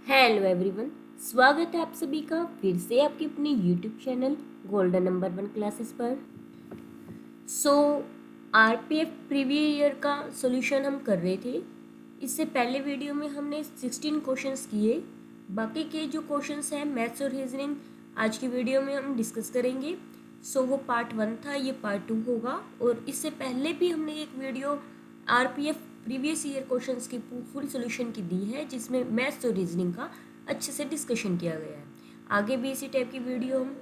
Hello everyone, स्वागत है आप सभी का फिर से आपके अपने YouTube channel golden number 1 classes पर। आरपीएफ प्रीवियस ईयर का सॉल्यूशन हम कर रहे थे। इससे पहले वीडियो में हमने 16 क्वेश्चंस किए। बाकी के जो क्वेश्चंस हैं मैथ्स और रीजनिंग आज की वीडियो में हम डिस्कस करेंगे। वो पार्ट 1 था, ये पार्ट 2 होगा। और इससे पहले भी हमने एक video RPF previous year questions की फुल सॉल्यूशन की दी है, जिसमें मैथ्स और रीजनिंग का अच्छे से डिस्कशन किया गया है। आगे भी इसी टाइप की वीडियो हम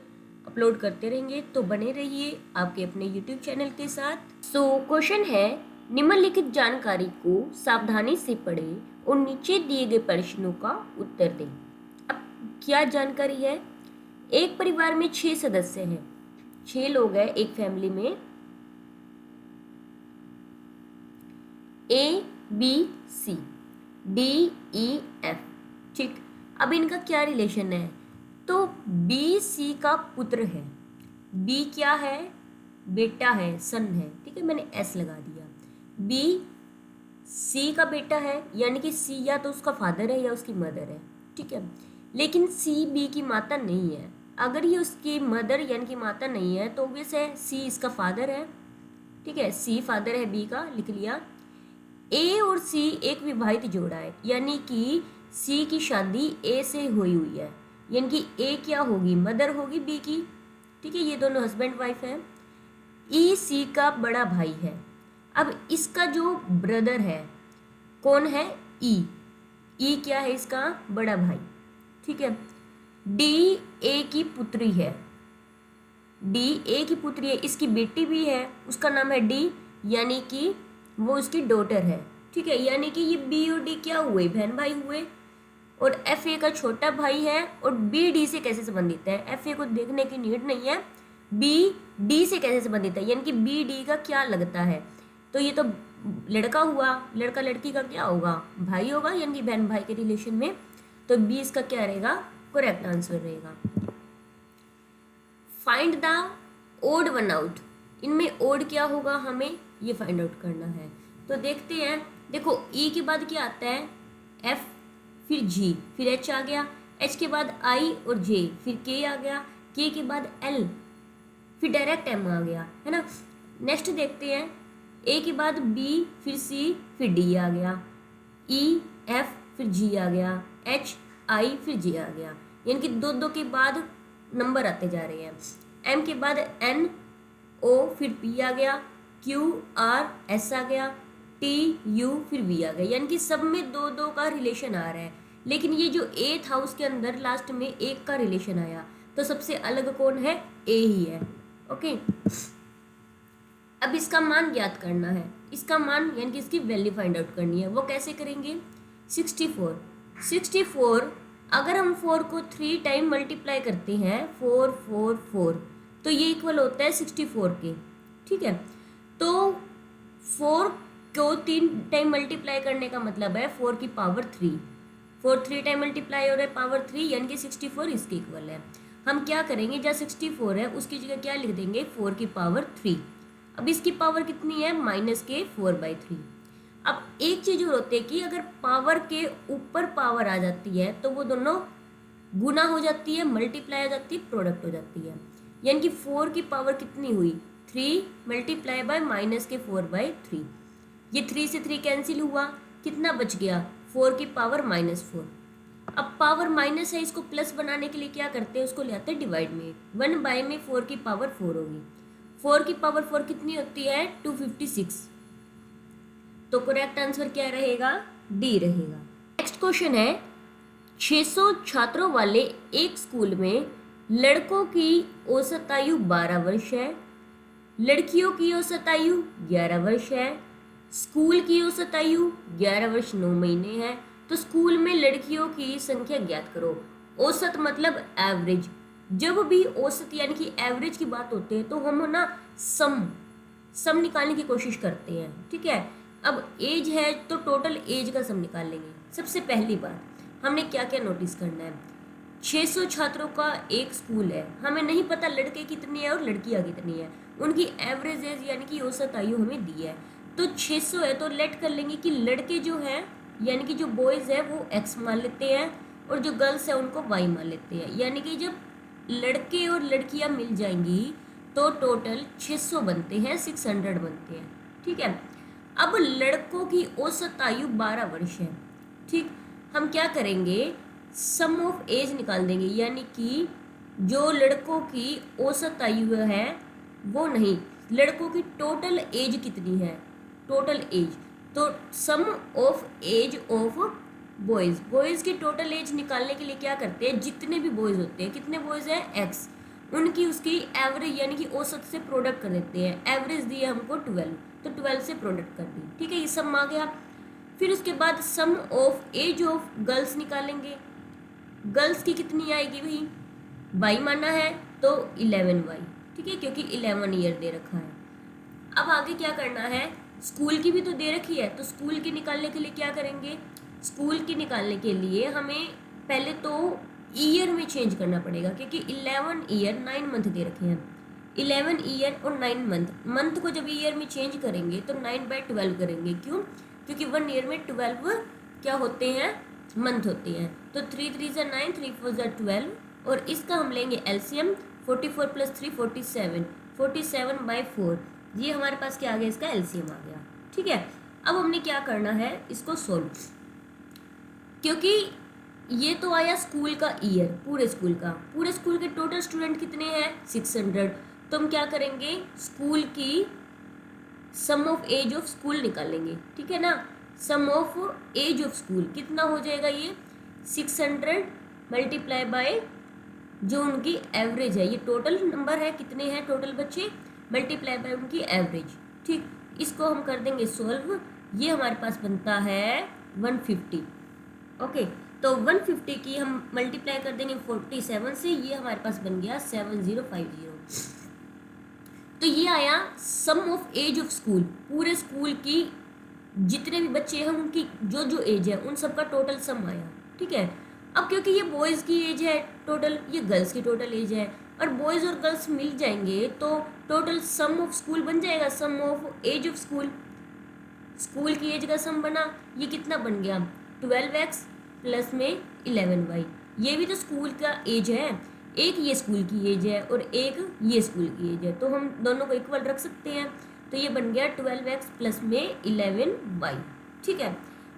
अपलोड करते रहेंगे, तो बने रहिए आपके अपने यूट्यूब चैनल के साथ। क्वेश्चन है, निम्नलिखित जानकारी को सावधानी से पढ़ें और नीचे दिए गए प्रश्नों का उत्तर दें। अब क्या जानकारी है? एक परिवार में 6 सदस्य हैं, 6 लोग हैं एक फैमिली में। A B C D E F, ठीक। अब इनका क्या रिलेशन है? तो बी सी का पुत्र है। बी क्या है? बेटा है, सन है, ठीक है, मैंने एस लगा दिया। बी सी का बेटा है, यानी कि सी या तो उसका फादर है या उसकी मदर है, ठीक है। लेकिन सी बी की माता नहीं है। अगर ये उसकी मदर यानी कि माता नहीं है तो ऑब्वियस है सी इसका फादर है, ठीक है। सी फादर है बी का, लिख लिया। ए और सी एक विवाहित जोड़ा है, यानी कि सी की शादी ए से हुई हुई है, यानी कि ए क्या होगी? मदर होगी बी की, ठीक है। ये दोनों हस्बैंड वाइफ है। ई सी का बड़ा भाई है। अब इसका जो ब्रदर है कौन है? ई। ई क्या है? इसका बड़ा भाई, ठीक है। डी ए की पुत्री है। डी ए की पुत्री है, इसकी बेटी भी है, उसका नाम है डी, यानी कि वो उसकी डॉटर है, ठीक है। यानी कि ये बी और डी क्या हुए? बहन भाई हुए। और एफ ए का छोटा भाई है। और बी डी से कैसे संबंधित है? एफ ए को देखने की नीड नहीं है, बी डी से कैसे संबंधित है, यानी कि बी डी का क्या लगता है? तो ये तो लड़का हुआ, लड़का लड़की का क्या होगा? भाई होगा, यानी कि बहन भाई के रिलेशन में। तो बी इसका क्या रहेगा? करेक्ट आंसर रहेगा। Find the odd one out. इनमें ओड क्या होगा हमें ये फाइंड आउट करना है। तो देखते हैं। देखो ई के बाद क्या आता है? एफ, फिर जी, फिर एच आ गया। एच के बाद आई और जे, फिर के आ गया। के के बाद एल, फिर डायरेक्ट एम आ गया, है ना। नेक्स्ट देखते हैं। ए के बाद बी, फिर सी, फिर डी आ गया। ई एफ, फिर जी आ गया। एच आई, फिर जे आ गया, यानी कि दो दो के बाद नंबर आते जा रहे हैं। एम के बाद एन ओ, फिर पी आ गया। क्यू आर एस आ गया। टी यू, फिर वी आ गया, यानी कि सब में दो दो का रिलेशन आ रहा है। लेकिन ये जो ए था उसके अंदर लास्ट में एक का रिलेशन आया, तो सबसे अलग कौन है? ए ही है, ओके। अब इसका मान ज्ञात करना है। इसका मान यानी कि इसकी वैल्यू फाइंड आउट करनी है। वो कैसे करेंगे? 64 अगर हम 4 को 3 टाइम मल्टीप्लाई करते हैं, 4 4 4, तो ये इक्वल होता है 64 के, ठीक है। तो 4 को 3 टाइम मल्टीप्लाई करने का मतलब है 4 की पावर 3। 4 3 टाइम मल्टीप्लाई हो रहा है पावर 3, यानी कि 64 इसके इक्वल है। हम क्या करेंगे? जहाँ 64 है उसकी जगह क्या लिख देंगे? 4 की पावर 3। अब इसकी पावर कितनी है? -4/3। अब एक चीज और होती है कि अगर पावर के ऊपर पावर आ जाती है तो वो दोनों गुना हो जाती है, मल्टीप्लाई हो जाती है, प्रोडक्ट हो जाती है। यानी कि 4 की पावर कितनी हुई? 3 मल्टीप्लाई बाय -4/3। ये 3 से 3 कैंसिल हुआ, कितना बच गया? 4 की पावर -4। अब पावर माइनस है, इसको प्लस बनाने के लिए क्या करते हैं? उसको ले आते हैं डिवाइड में। 1 बाय में 4 की पावर 4 होगी। 4 की पावर 4 कितनी होती है? 256। तो करेक्ट आंसर क्या रहेगा? डी रहेगा। नेक्स्ट क्वेश्चन है, 600 छात्रों वाले एक स्कूल में लड़कों की औसत आयु 12 वर्ष है, लड़कियों की औसत आयु 11 वर्ष है, स्कूल की औसत आयु 11 वर्ष 9 महीने है। तो स्कूल में लड़कियों की संख्या ज्ञात करो। औसत मतलब एवरेज। जब भी औसत यानी कि एवरेज की बात होती है तो हम ना सम निकालने की कोशिश करते हैं, ठीक है। अब एज है तो टोटल एज का सम निकाल लेंगे। सबसे पहली बात हमने क्या क्या नोटिस करना है? 600 छात्रों का एक स्कूल है, हमें नहीं पता लड़के कितने हैं और लड़कियां कितनी है। उनकी एवरेज एज यानी कि औसत आयु हमें दी है। तो 600 है तो लेट कर लेंगे कि लड़के जो हैं यानी कि जो बॉयज़ है वो x मान लेते हैं, और जो गर्ल्स है उनको वाई मान लेते हैं। यानी कि जब लड़के और लड़कियां मिल जाएंगी तो टोटल 600 बनते हैं, 600 बनते हैं। ठीक है, अब लड़कों की औसत आयु 12 वर्ष है। ठीक, हम क्या करेंगे, सम ऑफ एज निकाल देंगे, यानी कि जो लड़कों की औसत आयु है वो नहीं, लड़कों की टोटल एज कितनी है, टोटल एज। तो sum of age of boys, boys की टोटल एज निकालने के लिए क्या करते हैं, जितने भी बॉयज़ होते हैं, कितने बॉयज़ हैं एक्स, उनकी उसकी एवरेज यानी कि औसत से प्रोडक्ट कर देते हैं। एवरेज दिए हमको 12, तो 12 से प्रोडक्ट कर दी। ठीक है, ये सम आ गया। फिर उसके बाद सम ऑफ एज ऑफ गर्ल्स निकालेंगे। गर्ल्स की कितनी आएगी भाई, वाई माना है तो 11y। ठीक है, क्योंकि 11 ईयर दे रखा है। अब आगे क्या करना है, स्कूल की भी तो दे रखी है, तो स्कूल की निकालने के लिए क्या करेंगे, स्कूल की निकालने के लिए हमें पहले तो ईयर में चेंज करना पड़ेगा, क्योंकि 11 ईयर 9 मंथ दे रखे हैं। 11 ईयर और 9 मंथ, मंथ को जब ईयर में चेंज करेंगे तो 9/12 करेंगे। क्यों, क्योंकि 1 ईयर में 12 क्या होते हैं, मंथ होते हैं। तो 3 3 ज़ा 9, 3 4 ज़ा 12, और इसका हम लेंगे एलसीएम, 44 + 3 47, 47/4। ये हमारे पास क्या आ गया, इसका एलसीएम आ गया। ठीक है, अब हमने क्या करना है, इसको सोल्व, क्योंकि ये तो आया स्कूल का ईयर, पूरे स्कूल का, पूरे स्कूल के टोटल स्टूडेंट कितने हैं 600। तो हम क्या करेंगे, स्कूल की सम ऑफ एज ऑफ स्कूल निकालेंगे। ठीक है ना, सम ऑफ एज ऑफ स्कूल कितना हो जाएगा, ये 600 मल्टीप्लाई बाय जो उनकी एवरेज है, ये टोटल नंबर है, कितने हैं टोटल बच्चे, मल्टीप्लाई बाय उनकी एवरेज। ठीक, इसको हम कर देंगे सोल्व, ये हमारे पास बनता है 150। ओके, तो 150 की हम मल्टीप्लाई कर देंगे 47 से, ये हमारे पास बन गया 7050। तो ये आया सम ऑफ एज ऑफ स्कूल, पूरे स्कूल की जितने भी बच्चे हैं उनकी जो जो एज है उन सबका टोटल सम आया। ठीक है, अब क्योंकि ये बॉयज़ की एज है टोटल, ये गर्ल्स की टोटल एज है, और बॉयज़ और गर्ल्स मिल जाएंगे तो टोटल सम ऑफ स्कूल बन जाएगा, sum of age of school, school की एज का सम बना, ये कितना बन गया 12x प्लस में 11y। ये भी तो स्कूल का एज है, एक ये स्कूल की एज है और एक ये स्कूल की एज है, तो हम दोनों को इक्वल रख सकते हैं। तो ये बन गया 12x प्लस में 11y। ठीक है,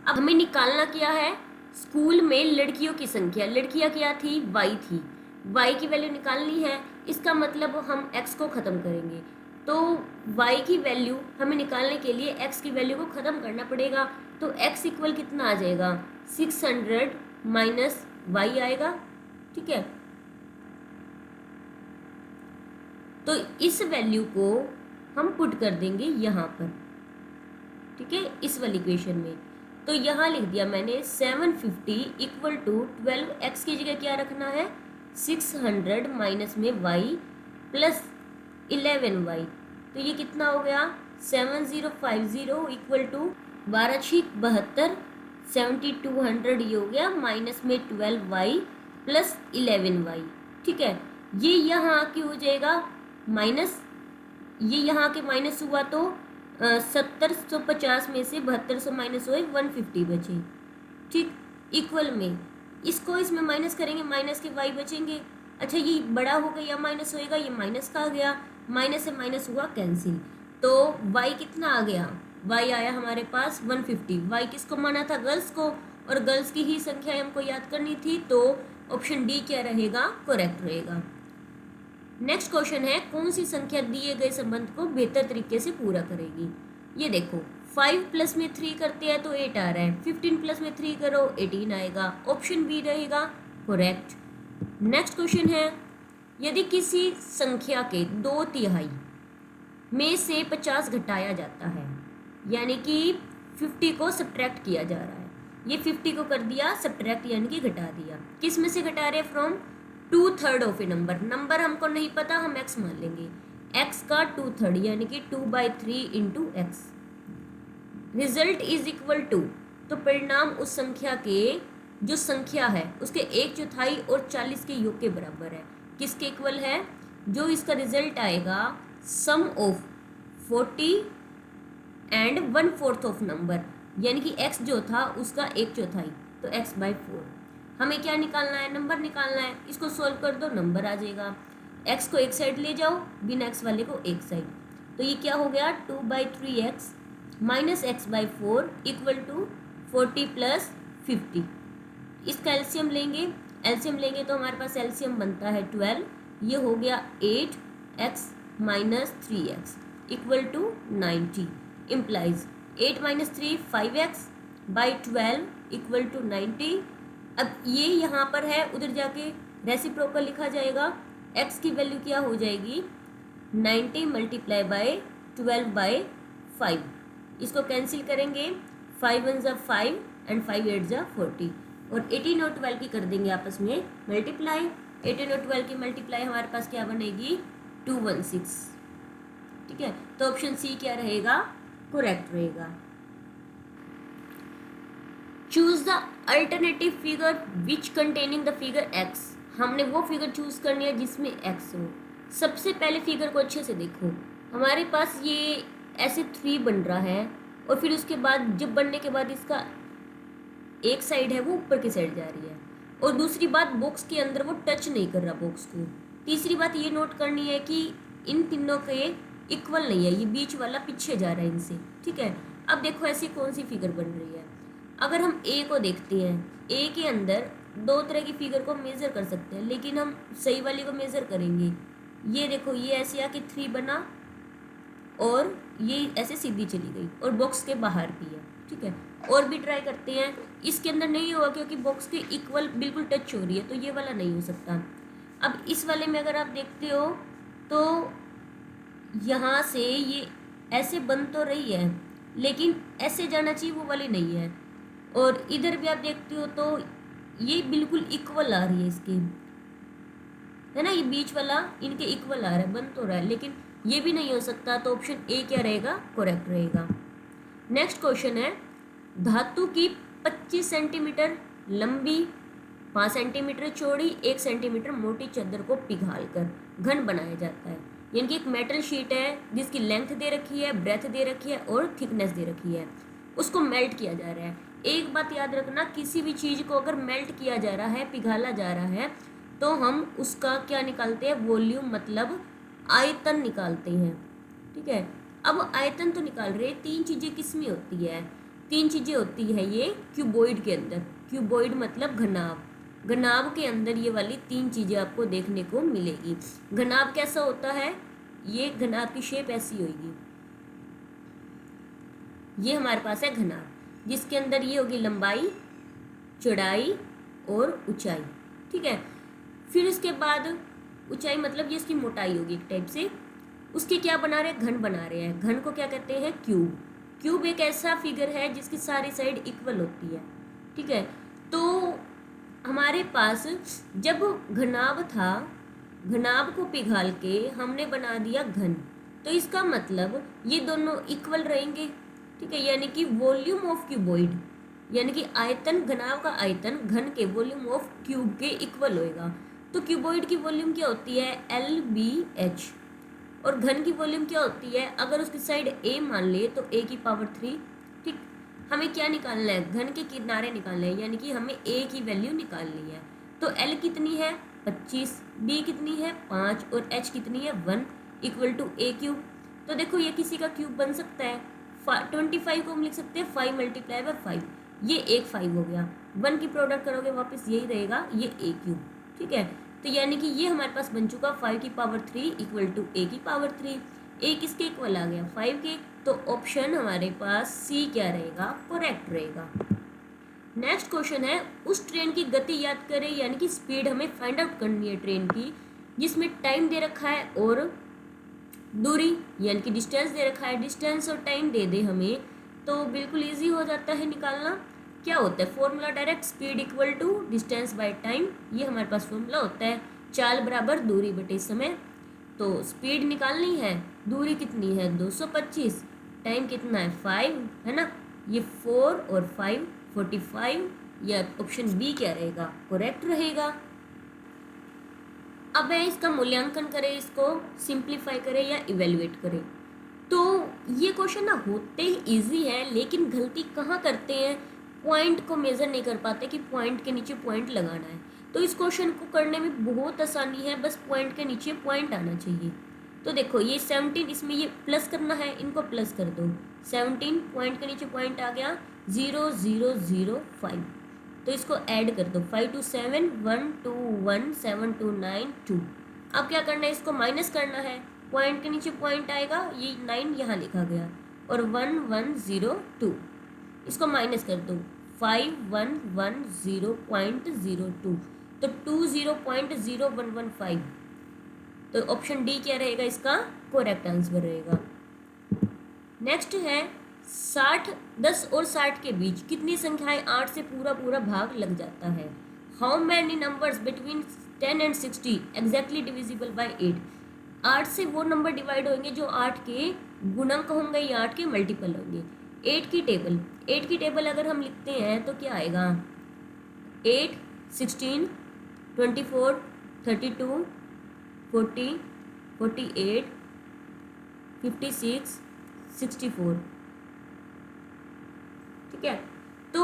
अब हमें निकालना क्या है, स्कूल में लड़कियों की संख्या, लड़कियां क्या थी, y थी, y की वैल्यू निकालनी है। इसका मतलब हम x को ख़त्म करेंगे, तो y की वैल्यू हमें निकालने के लिए x की वैल्यू को ख़त्म करना पड़ेगा। तो x इक्वल कितना आ जाएगा, 600 माइनस y आएगा। ठीक है, तो इस वैल्यू को हम पुट कर देंगे यहाँ पर। ठीक है, इस वाली इक्वेशन में, तो यहाँ लिख दिया मैंने 750 इक्वल टू 12x की जगह क्या रखना है 600 माइनस में y प्लस 11y। तो ये कितना हो गया 7050 इक्वल टू 12 6 72, 7200 ये हो गया, माइनस में 12y प्लस 11y। ठीक है, ये यहाँ की हो जाएगा माइनस, ये यहाँ के माइनस हुआ तो 7050 में से 7200 माइनस हुए 150 बचे। ठीक, इक्वल में इसको इसमें माइनस करेंगे, माइनस के y बचेंगे। अच्छा, ये बड़ा होगा या माइनस होएगा, ये माइनस का आ गया, माइनस से माइनस हुआ कैंसिल, तो y कितना आ गया, y आया हमारे पास 150। y किसको माना था, गर्ल्स को, और गर्ल्स की ही संख्या हमको याद करनी थी, तो ऑप्शन डी क्या रहेगा, करेक्ट रहेगा। नेक्स्ट क्वेश्चन है, कौन सी संख्या दिए गए संबंध को बेहतर तरीके से पूरा करेगी। ये देखो 5 प्लस में 3 करते हैं तो 8 आ रहा है, 15 प्लस में 3 करो 18 आएगा, ऑप्शन बी रहेगा करेक्ट। नेक्स्ट क्वेश्चन है, यदि किसी संख्या के 2/3 में से 50 घटाया जाता है, यानी कि 50 को सब्ट्रैक्ट किया जा रहा है, ये 50 को कर दिया सब्ट्रैक्ट यानी कि घटा दिया, किस में से घटा रहे, from 2/3 of A number, number हमको नहीं पता, हम x मान लेंगे, x का 2/3 यानी कि 2/3 into x, result is equal to, तो परिणाम उस संख्या के, जो संख्या है उसके 1/4 और 40 के योग के बराबर है, किसके इक्वल है, जो इसका रिजल्ट आएगा सम ऑफ 40 एंड 1/4 ऑफ नंबर, यानी कि x जो था उसका 1/4, तो x/4। हमें क्या निकालना है, नंबर निकालना है। इसको सोल्व कर दो, नंबर आ जाएगा। एक्स को एक साइड ले जाओ, बिना एक्स वाले को एक साइड, तो ये क्या हो गया 2/3x minus x by 4 equal to 40 plus 50। इसका एलसीएम लेंगे, एलसीएम लेंगे तो हमारे पास एलसीएम बनता है 12। ये हो गया 8x minus 3x equal to 90 implies 8 minus 3 5x by 12 equal to 90। अब ये यहाँ पर है, उधर जाके रेसिप्रोकल लिखा जाएगा। x की वैल्यू क्या हो जाएगी 90 मल्टीप्लाई बाय 12/5। इसको कैंसिल करेंगे, 5 1 जा 5 एंड 5 8 जा 40 और 18 और 12 की कर देंगे आपस में मल्टीप्लाई। 18 और 12 की मल्टीप्लाई हमारे पास क्या बनेगी 216। ठीक है, तो ऑप्शन सी क्या रहेगा, करेक्ट रहेगा। Choose the alternative figure which containing the figure x। हमने वो फिगर चूज करनी है जिसमें x हो। सबसे पहले फिगर को अच्छे से देखो, हमारे पास ये ऐसे 3 बन रहा है और फिर उसके बाद जब बनने के बाद इसका एक साइड है वो ऊपर की साइड जा रही है, और दूसरी बात बॉक्स के अंदर वो टच नहीं कर रहा बॉक्स को। तीसरी बात ये नोट करनी है कि इन तीनों के इक्वल नहीं है, ये बीच वाला पीछे जा रहा है इनसे। ठीक है, अब देखो ऐसी कौन सी फिगर बन रही है। अगर हम ए को देखते हैं, ए के अंदर 2 तरह की फिगर को मेज़र कर सकते हैं, लेकिन हम सही वाली को मेज़र करेंगे। ये देखो, ये ऐसे आके 3 बना और ये ऐसे सीधी चली गई और बॉक्स के बाहर भी है। ठीक है, और भी ट्राई करते हैं। इसके अंदर नहीं होगा क्योंकि बॉक्स के इक्वल बिल्कुल टच हो रही है, तो ये वाला नहीं हो सकता। अब इस वाले में अगर आप देखते हो तो यहाँ से ये ऐसे बन तो रही है, लेकिन ऐसे जाना चाहिए, वो वाली नहीं है। और इधर भी आप देखते हो तो ये बिल्कुल इक्वल आ रही है इसकी, है ना, ये बीच वाला इनके इक्वल आ रहा है, बन तो रहा है, लेकिन ये भी नहीं हो सकता। तो ऑप्शन ए क्या रहेगा, करेक्ट रहेगा। नेक्स्ट क्वेश्चन है, धातु की 25 सेंटीमीटर लंबी 5 सेंटीमीटर चौड़ी 1 सेंटीमीटर मोटी चादर को पिघालकर घन बनाया जाता है। यानी कि एक मेटल शीट है जिसकी लेंथ दे रखी है, ब्रेथ दे रखी है और थिकनेस दे रखी है, उसको मेल्ट किया जा रहा है। एक बात याद रखना, किसी भी चीज़ को अगर मेल्ट किया जा रहा है, पिघाला जा रहा है, तो हम उसका क्या निकालते हैं, वॉल्यूम, मतलब आयतन निकालते हैं। ठीक है, अब आयतन तो निकाल रहे, 3 चीज़ें किस में होती है, 3 चीज़ें होती है ये क्यूबॉइड के अंदर। क्यूबॉइड मतलब घनाभ। घनाभ के अंदर ये वाली 3 चीज़ें आपको देखने को मिलेगी। घनाभ कैसा होता है, ये घनाभ की शेप ऐसी होगी। ये हमारे पास है घनाभ, जिसके अंदर ये होगी लंबाई, चौड़ाई और ऊंचाई। ठीक है, फिर इसके बाद ऊंचाई मतलब ये इसकी मोटाई होगी एक टाइप से। उसके क्या बना रहे हैं, घन बना रहे हैं। घन को क्या कहते हैं, क्यूब। क्यूब एक ऐसा फिगर है जिसकी सारी साइड इक्वल होती है। ठीक है, तो हमारे पास जब घनाभ था, घनाभ को पिघाल के हमने बना दिया घन, तो इसका मतलब ये दोनों इक्वल रहेंगे। ठीक है, यानी कि वॉल्यूम ऑफ क्यूबॉइड, यानी कि आयतन, घनाभ का आयतन घन के वॉल्यूम ऑफ क्यूब के इक्वल होएगा। तो क्यूबॉइड की वॉल्यूम क्या होती है, LBH, और घन की वॉल्यूम क्या होती है, अगर उसकी साइड a मान ले तो a की पावर 3। ठीक, हमें क्या निकालना है, घन के किनारे निकालने हैं, यानी कि हमें a की वैल्यू निकालनी है। तो l कितनी है 25, b कितनी है 5 और h कितनी है 1 इक्वल टू a क्यूब। तो देखो ये किसी का क्यूब बन सकता है। 25 को हम लिख सकते हैं 5 मल्टीप्लाई बाय 5, ये एक 5 हो गया। 1 की प्रोडक्ट करोगे वापस यही रहेगा, ये a क्यूब। ठीक है, तो यानी कि ये हमारे पास बन चुका 5 की पावर 3 इक्वल टू a की पावर 3। a किसके इक्वल आ गया, 5 के। तो ऑप्शन हमारे पास सी क्या रहेगा, करेक्ट रहेगा। नेक्स्ट क्वेश्चन है, उस ट्रेन की गति याद करें, यानी कि स्पीड हमें फाइंड आउट करनी है ट्रेन की, जिसमें टाइम दे रखा है और दूरी यानी कि डिस्टेंस दे रखा है। डिस्टेंस और टाइम दे दे हमें तो बिल्कुल ईजी हो जाता है निकालना। क्या होता है formula, direct speed equal to distance by time, ये हमारे पास फॉर्मूला होता है। चाल बराबर दूरी बटे समय। तो स्पीड निकालनी है, दूरी कितनी है 225, टाइम कितना है 5, है ना, ये 4 और 5 45, या ऑप्शन बी क्या रहेगा, करेक्ट रहेगा। अब है इसका मूल्यांकन करें, इसको सिंप्लीफाई करें या इवेल्युएट करें। तो ये क्वेश्चन ना होते ही ईजी है, लेकिन गलती कहाँ करते हैं, पॉइंट को मेज़र नहीं कर पाते कि पॉइंट के नीचे पॉइंट लगाना है। तो इस क्वेश्चन को करने में बहुत आसानी है, बस पॉइंट के नीचे पॉइंट आना चाहिए। तो देखो ये 17, इसमें ये प्लस करना है, इनको प्लस कर दो। 17 पॉइंट के नीचे पॉइंट आ गया 0005। तो इसको ऐड कर दो, 5 2 7 1 2 1 7 2 9 2। अब क्या करना है, इसको माइनस करना है। पॉइंट के नीचे पॉइंट आएगा, ये 9 यहाँ लिखा गया, और 1102, इसको माइनस कर दो, 5110.02, तो 20.0115। तो ऑप्शन डी क्या रहेगा, इसका करेक्ट आंसर रहेगा। नेक्स्ट है 60, 10 और 60 के बीच कितनी संख्याएं 8 से पूरा पूरा भाग लग जाता है। How many numbers between 10 and 60 exactly divisible by 8। 8 से वो नंबर डिवाइड होंगे जो 8 के गुणक होंगे या 8 के मल्टीपल होंगे। 8 की टेबल अगर हम लिखते हैं तो क्या आएगा, 8 16 24 32 40 48 56 64। ठीक है, तो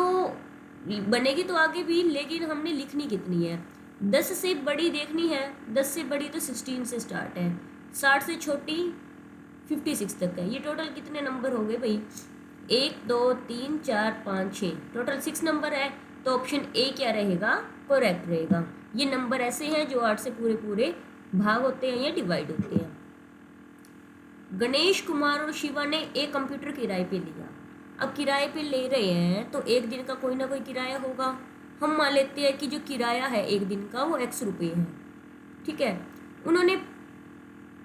बनेगी तो आगे भी, लेकिन हमने लिखनी कितनी है। 10 से बड़ी देखनी है, 10 से बड़ी तो 16 से स्टार्ट है, 60 से छोटी 56 तक है। ये टोटल कितने नंबर हो गए भाई, 1 2 3 4 5 6, टोटल 6 नंबर है। तो ऑप्शन ए क्या रहेगा, करेक्ट रहेगा। ये नंबर ऐसे हैं जो 8 से पूरे पूरे भाग होते हैं या डिवाइड होते हैं। गणेश कुमार और शिवा ने एक कंप्यूटर किराए पे लिया। अब किराए पे ले रहे हैं तो एक दिन का कोई ना कोई किराया होगा। हम मान लेते हैं कि जो किराया है एक दिन का वो X रुपये है। ठीक है, उन्होंने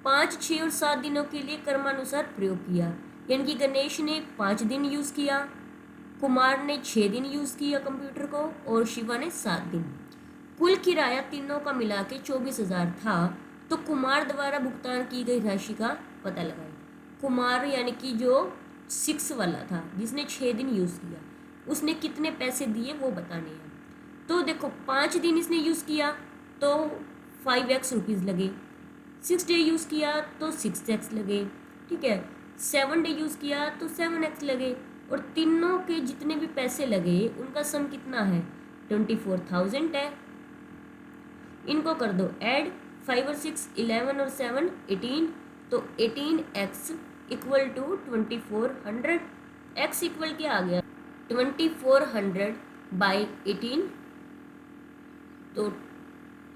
5 6 और 7 दिनों के लिए क्रमानुसार प्रयोग किया, यानी कि गणेश ने 5 दिन यूज़ किया, कुमार ने 6 दिन यूज़ किया कंप्यूटर को, और शिवा ने 7 दिन। कुल किराया तीनों का मिला के 24,000 था। तो कुमार द्वारा भुगतान की गई राशि का पता लगाएं। कुमार यानी कि जो 6 वाला था, जिसने 6 दिन यूज़ किया, उसने कितने पैसे दिए वो बताने हैं। तो देखो 5 दिन इसने यूज़ किया तो 5x रुपीज़ लगे, 6 डे यूज़ किया तो 6x लगे। ठीक है, 7 डे यूज़ किया तो 7x लगे, और तीनों के जितने भी पैसे लगे उनका सम कितना है, 24,000 है। इनको कर दो ऐड, 5 और 6 11 और 7 18, तो 18x equal to 2400। x equal क्या आ गया, 2400 बाई 18, तो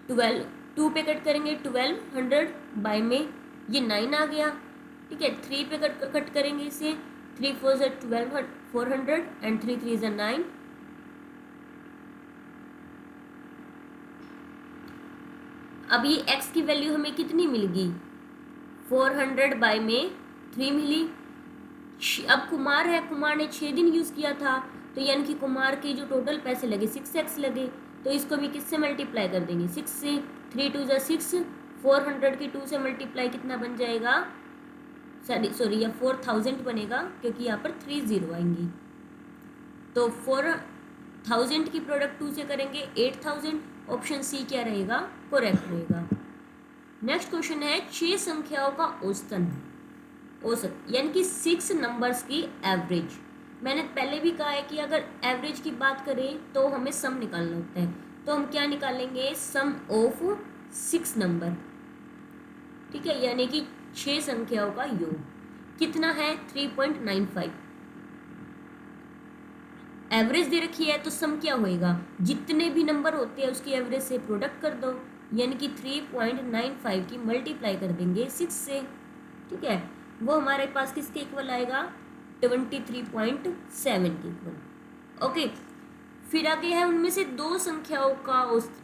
12, 2 पे कट करेंगे 1200 बाई में ये 9 आ गया। ठीक है, 3 पे कट करेंगे इसे, 3 4 ज़ा 12 एंड 3 3 ज़ा 9। अब ये x की वैल्यू हमें कितनी मिल गई, 400 बाई में 3 मिली। अब कुमार है, कुमार ने 6 दिन यूज़ किया था, तो यानी कि कुमार के जो टोटल पैसे लगे 6x लगे। तो इसको भी किससे मल्टीप्लाई कर देंगे, 6 से, 3 2 ज़ा 6, 400 की 2 से मल्टीप्लाई कितना बन जाएगा, सॉरी या 4000 बनेगा, क्योंकि यहाँ पर 3 0 आएंगी। तो 4000 की प्रोडक्ट 2 से करेंगे 8000। ऑप्शन सी क्या रहेगा, करेक्ट रहेगा। नेक्स्ट क्वेश्चन है 6 संख्याओं का औसत यानी कि 6 नंबर्स की एवरेज। मैंने पहले भी कहा है कि अगर एवरेज की बात करें तो हमें सम निकालना होता है। तो हम क्या निकालेंगे, सम ऑफ 6 नंबर। ठीक है, यानी कि 6 संख्याओं का योग कितना है, 3.95। एवरेज दे रखी है तो सम क्या होएगा, जितने भी नंबर होते हैं उसकी एवरेज से प्रोडक्ट कर दो, यानी कि 3.95 की मल्टीप्लाई कर देंगे 6 से। ठीक है, वो हमारे पास किसके इक्वल आएगा, 23.7 के इक्वल। ओके, फिर आगे है उनमें से 2 संख्याओं का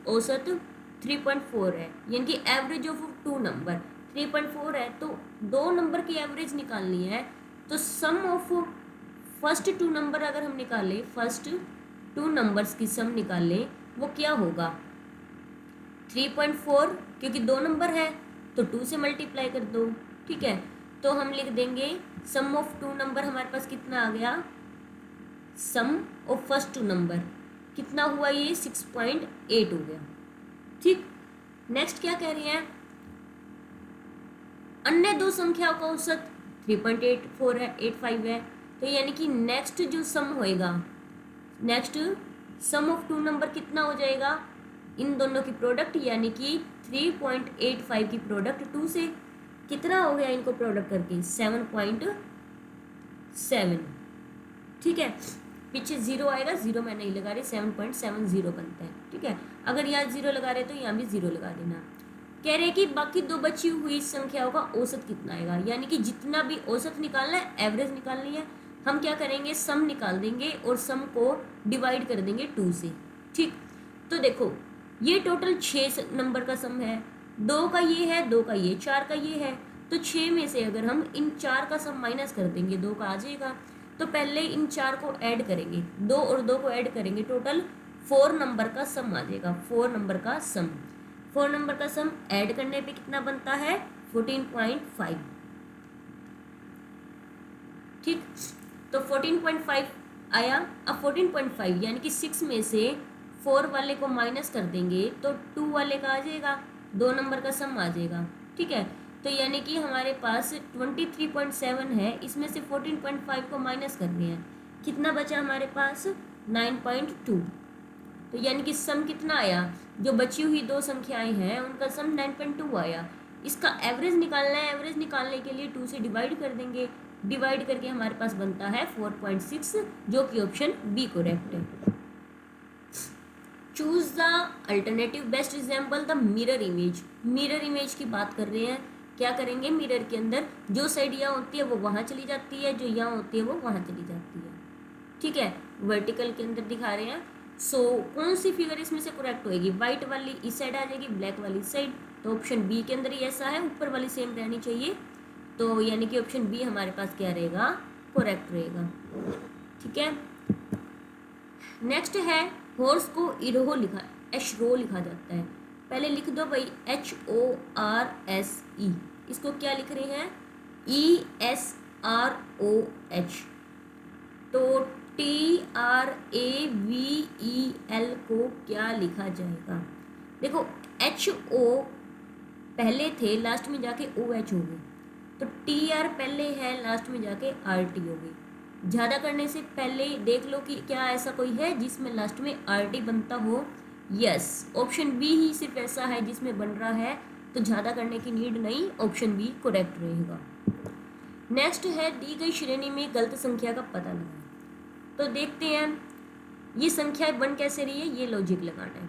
औसत 3.4 है, यानी कि एवरेज ऑफ 2 नंबर 3.4 है। तो 2 नंबर की एवरेज निकालनी है, तो सम ऑफ फर्स्ट 2 नंबर अगर हम निकालें, फर्स्ट 2 नंबर्स की सम निकालें, वो क्या होगा, 3.4, क्योंकि 2 नंबर है तो 2 से मल्टीप्लाई कर दो। ठीक है, तो हम लिख देंगे सम ऑफ 2 नंबर हमारे पास कितना आ गया, सम ऑफ फर्स्ट 2 नंबर कितना हुआ, ये 6.8 हो गया। ठीक, नेक्स्ट क्या कह रही है, अन्य 2 संख्याओं का औसत 3.84 है, 85 है। तो यानी कि नेक्स्ट जो सम होएगा next sum of two number कितना हो जाएगा, इन दोनों की प्रोडक्ट, यानी कि 3.85 की प्रोडक्ट 2 से, कितना हो गया इनको प्रोडक्ट करके 7.7, ठीक है। पीछे जीरो आएगा, जीरो मैं नहीं लगा रही, 7.70 बनता है, ठीक है। अगर यहाँ जीरो लगा रहे तो यहाँ भी जीरो लगा देना। कह रहे हैं कि बाकी दो बची हुई संख्याओं का औसत कितना आएगा, यानी कि जितना भी औसत निकालना है, एवरेज निकालनी है, हम क्या करेंगे, सम निकाल देंगे और सम को डिवाइड कर देंगे 2 से, ठीक। तो देखो ये टोटल 6 नंबर का सम है, 2 का ये है, 2 का ये, 4 का ये है, तो 6 में से अगर हम इन 4 का सम माइनस कर देंगे 2 का आ जाएगा। तो पहले इन 4 को ऐड करेंगे, 2 और 2 को ऐड करेंगे, टोटल 4 नंबर का सम आ जाएगा, 4 नंबर का सम। 4 नंबर का सम ऐड करने पे कितना बनता है 14.5, ठीक। तो 14.5 आया। अब 14.5 यानी कि 6 में से 4 वाले को माइनस कर देंगे तो 2 वाले का आ जाएगा, 2 नंबर का सम आ जाएगा, ठीक है। तो यानी कि हमारे पास 23.7 है, इसमें से 14.5 को माइनस कर रहे हैं, कितना बचा हमारे पास 9.2। तो यानी कि सम कितना आया, जो बची हुई दो संख्याएं हैं उनका सम 9.2 आया। इसका एवरेज निकालना है, एवरेज निकालने के लिए 2 से डिवाइड कर देंगे, डिवाइड करके हमारे पास बनता है 4.6, जो कि ऑप्शन बी करेक्ट है। Choose the alternative best example the mirror image. Mirror image की बात कर रहे हैं, क्या करेंगे, मिरर के अंदर जो साइड यहाँ होती है वो वहाँ चली जाती है, जो यहाँ होती है वो वहाँ चली जाती है, ठीक है। वर्टिकल के अंदर दिखा रहे हैं। सो कौन सी फिगर इसमें से करेक्ट होएगी, व्हाइट वाली इस साइड आ जाएगी, ब्लैक वाली इस साइड, तो ऑप्शन बी के अंदर ही ऐसा है, ऊपर वाली सेम रहनी चाहिए, तो यानी कि ऑप्शन बी हमारे पास क्या रहेगा, करेक्ट रहेगा, ठीक है। नेक्स्ट है हॉर्स को इरोह लिखा, एशरो लिखा जाता है। पहले लिख दो भाई HORSE, इसको क्या लिख रहे हैं ESROH, तो TRAVEL को क्या लिखा जाएगा, देखो HO पहले थे, लास्ट में जाके OH हो गए, तो TR पहले है, लास्ट में जाके RT हो गई। ज़्यादा करने से पहले देख लो कि क्या ऐसा कोई है जिसमें लास्ट में RT बनता हो, यस, ऑप्शन बी ही सिर्फ ऐसा है जिसमें बन रहा है, तो ज़्यादा करने की नीड नहीं, ऑप्शन बी करेक्ट रहेगा। नेक्स्ट है दी गई श्रेणी में गलत संख्या का पता लगाएं। तो देखते हैं ये संख्या बन कैसे रही है, ये लॉजिक लगाना है।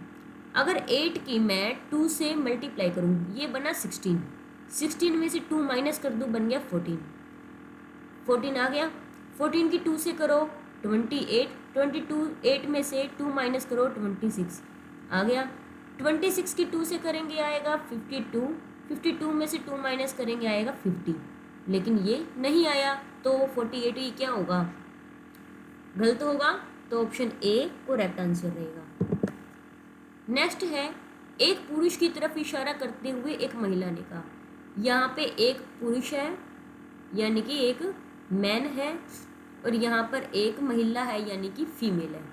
अगर 8 की मैं 2 से मल्टीप्लाई करूँ, ये बना 16, 16 में से 2 माइनस कर दूँ, बन गया 14, 14 आ गया। 14 की 2 से करो 28, 22, 8 में से 2 माइनस करो 26 आ गया। 26 की 2 से करेंगे आएगा 52, 52 में से 2 माइनस करेंगे आएगा 50, लेकिन ये नहीं आया, तो 48 ही क्या होगा, गलत होगा, तो ऑप्शन ए करेक्ट आंसर रहेगा। नेक्स्ट है एक पुरुष की तरफ इशारा करते हुए एक महिला ने कहा, यहाँ पे एक पुरुष है यानी कि एक मैन है, और यहाँ पर एक महिला है यानी कि फीमेल है।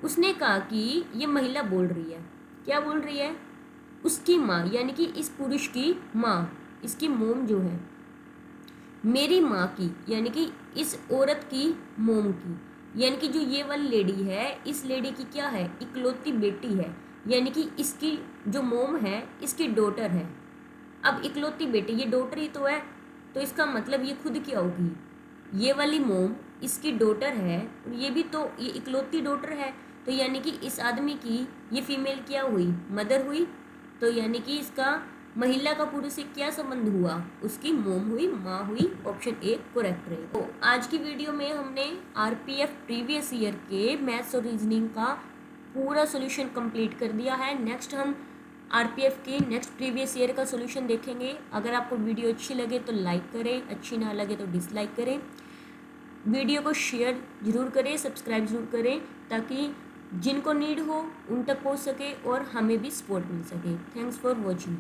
उसने कहा कि ये महिला बोल रही है, क्या बोल रही है, उसकी माँ यानी कि इस पुरुष की माँ, इसकी मोम जो है, मेरी माँ की यानी कि इस औरत की मोम की, यानी कि जो ये वाली लेडी है, इस लेडी की क्या है, इकलौती बेटी है, यानी कि इसकी जो मोम है इसकी डॉटर है। अब इकलौती बेटी, ये डॉटर ही तो है, तो इसका मतलब ये खुद क्या होगी, ये वाली मोम इसकी डॉटर है, ये भी तो ये इकलौती डॉटर है, तो यानी कि इस आदमी की ये फीमेल क्या हुई, मदर हुई, तो यानी कि इसका महिला का पुरुष से क्या संबंध हुआ, उसकी मोम हुई, माँ हुई, ऑप्शन ए करेक्ट रहे। तो आज की वीडियो में हमने आरपीएफ प्रीवियस ईयर के मैथ्स और रीजनिंग का पूरा सॉल्यूशन कंप्लीट कर दिया है। नेक्स्ट हम आरपीएफ के नेक्स्ट प्रीवियस ईयर का सॉल्यूशन देखेंगे। अगर आपको वीडियो अच्छी लगे तो लाइक करें, अच्छी ना लगे तो डिसलाइक करें, वीडियो को शेयर ज़रूर करें, सब्सक्राइब ज़रूर करें, ताकि जिनको नीड हो उन तक पहुंच सके और हमें भी सपोर्ट मिल सके। Thanks for watching.